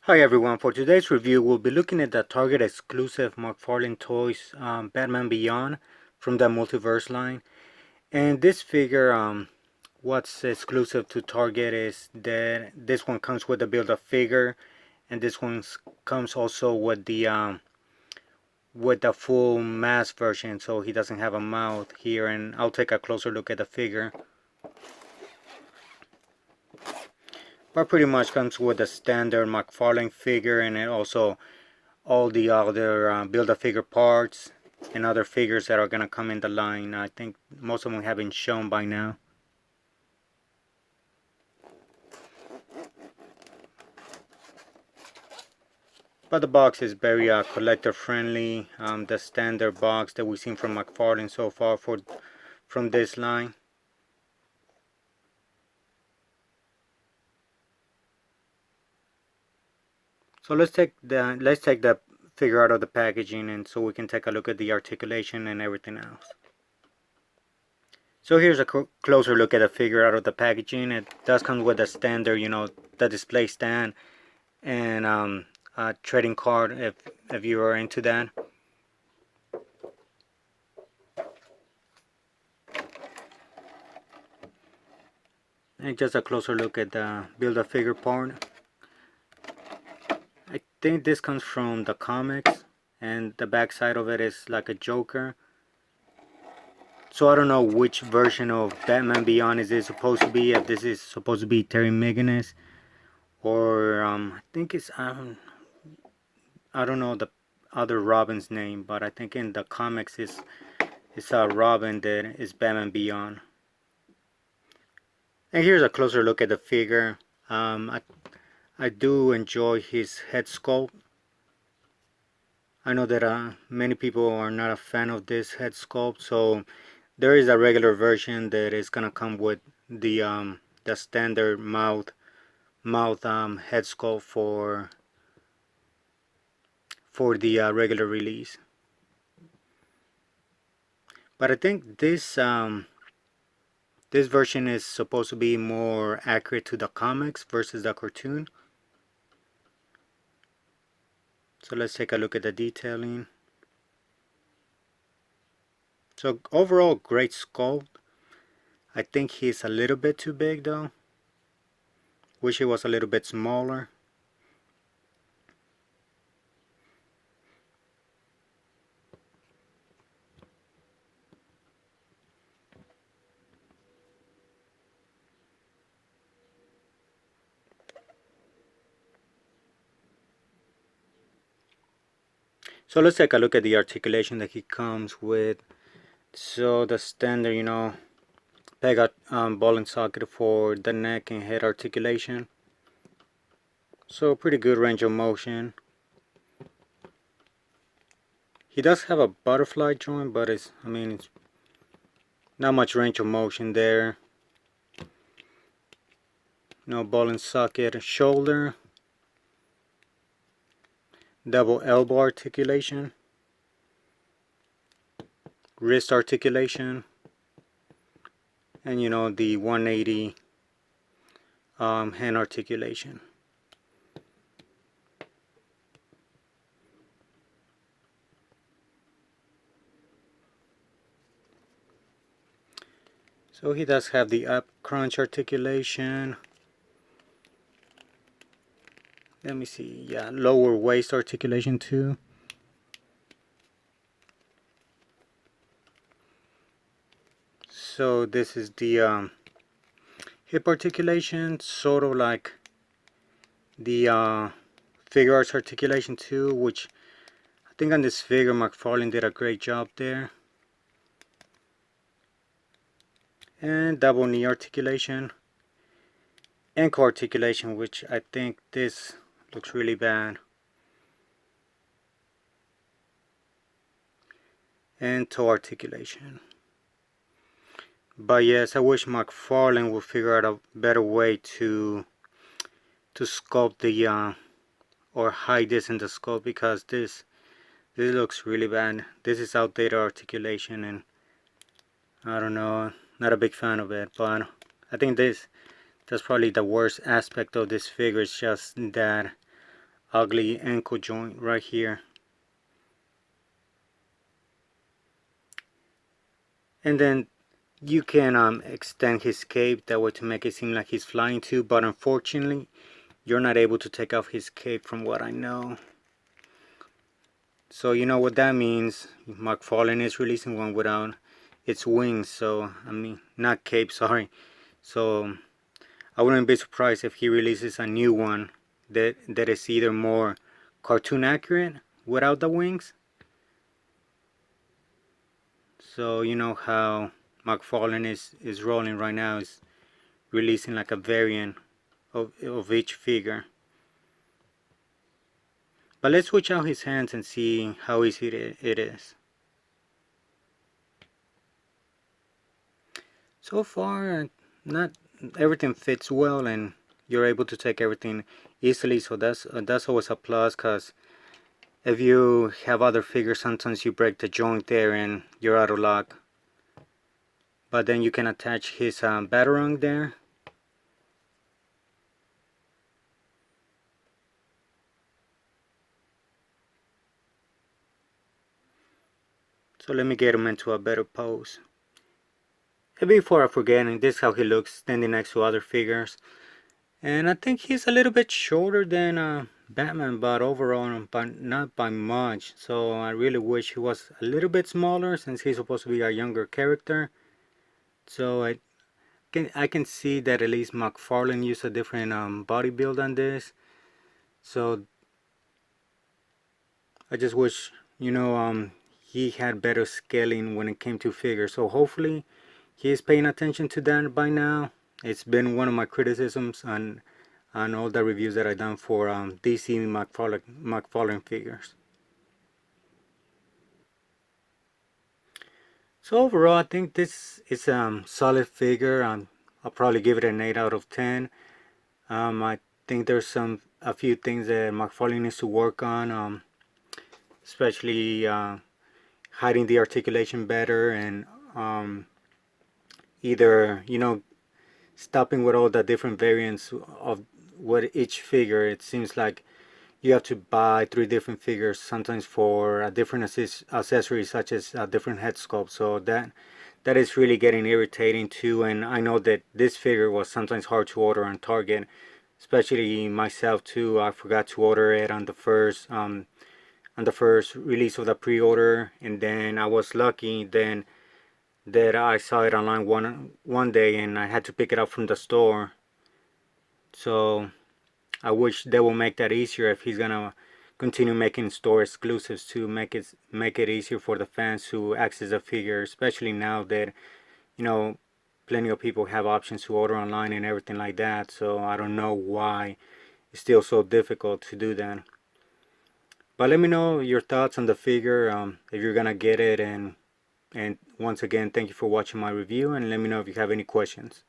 Hi everyone, for today's review we'll be looking at the Target exclusive Mcfarlane Toys Batman Beyond from the Multiverse line. And this figure, what's exclusive to Target is that this one comes with a build-up figure, and this one comes also with the full mask version, so he doesn't have a mouth here. And I'll take a closer look at the figure. But pretty much comes with a standard Mcfarlane figure, and it also all the other build-a-figure parts and other figures that are going to come in the line. I think most of them have been shown by now. But the box is very collector friendly. The standard box that we've seen from Mcfarlane so far from this line. So let's take the figure out of the packaging, and so we can take a look at the articulation and everything else. So here's a closer look at the figure out of the packaging. It does come with a standard, the display stand and a trading card if you are into that. And just a closer look at the build-a-figure part. I think this comes from the comics, and the back side of it is like a Joker. So I don't know which version of Batman Beyond is this supposed to be. If this is supposed to be Terry McGinnis, or I think it's I don't know the other Robin's name, but I think in the comics it's a Robin that is Batman Beyond. And here's a closer look at the figure. I do enjoy his head sculpt. I know that many people are not a fan of this head sculpt, so there is a regular version that is gonna come with the standard mouth head sculpt for the regular release. But I think this version is supposed to be more accurate to the comics versus the cartoon. So let's take a look at the detailing. So overall, great sculpt. I think he's a little bit too big though. Wish he was a little bit smaller. So let's take a look at the articulation that he comes with. So the standard, peg ball and socket for the neck and head articulation. So pretty good range of motion. He does have a butterfly joint, but it's not much range of motion there. Ball and socket shoulder. Double elbow articulation. Wrist articulation. And the 180 hand articulation. So he does have the up crunch articulation. Let me see, yeah, lower waist articulation too. So this is the hip articulation, sort of like the figure arts articulation too, which I think on this figure Mcfarlane did a great job there. And double knee articulation. Ankle articulation, which I think this looks really bad. And toe articulation. But yes, I wish Mcfarlane would figure out a better way to sculpt the or hide this in the sculpt, because this looks really bad. This is outdated articulation, and I don't know, not a big fan of it. But I think that's probably the worst aspect of this figure, is just that ugly ankle joint right here. And then you can extend his cape that way to make it seem like he's flying too, but unfortunately you're not able to take off his cape from what I know. So you know what that means. Mcfarlane is releasing one without its wings, so I mean, not cape, sorry. So I wouldn't be surprised if he releases a new one that is either more cartoon accurate without the wings. So you know how Mcfarlane is rolling right now, is releasing like a variant of each figure. But let's switch out his hands and see how easy it is. So far, not everything fits well, and you're able to take everything easily. So that's always a plus, because if you have other figures, sometimes you break the joint there and you're out of luck. But then you can attach his batarang there. So let me get him into a better pose. And before I forget, and this is how he looks standing next to other figures. And I think he's a little bit shorter than Batman, but overall, but not by much. So I really wish he was a little bit smaller, since he's supposed to be a younger character. So I can see that at least Mcfarlane used a different body build on this. So I just wish, he had better scaling when it came to figures. So hopefully he is paying attention to that by now. It's been one of my criticisms on all the reviews that I've done for DC Mcfarlane figures. So overall, I think this is a solid figure. I'll probably give it an 8 out of 10. I think there's a few things that Mcfarlane needs to work on, especially hiding the articulation better, and either stopping with all the different variants of what each figure. It seems like you have to buy 3 different figures sometimes for a different accessories, such as a different head sculpt. So that is really getting irritating too. And I know that this figure was sometimes hard to order on Target, especially myself too. I forgot to order it on the first release of the pre-order, and then I was lucky then that I saw it online one day, and I had to pick it up from the store. So I wish they will make that easier if he's gonna continue making store exclusives, to make it easier for the fans to access the figure, especially now that plenty of people have options to order online and everything like that. So I don't know why it's still so difficult to do that. But let me know your thoughts on the figure, if you're gonna get it, and once again, thank you for watching my review, and let me know if you have any questions.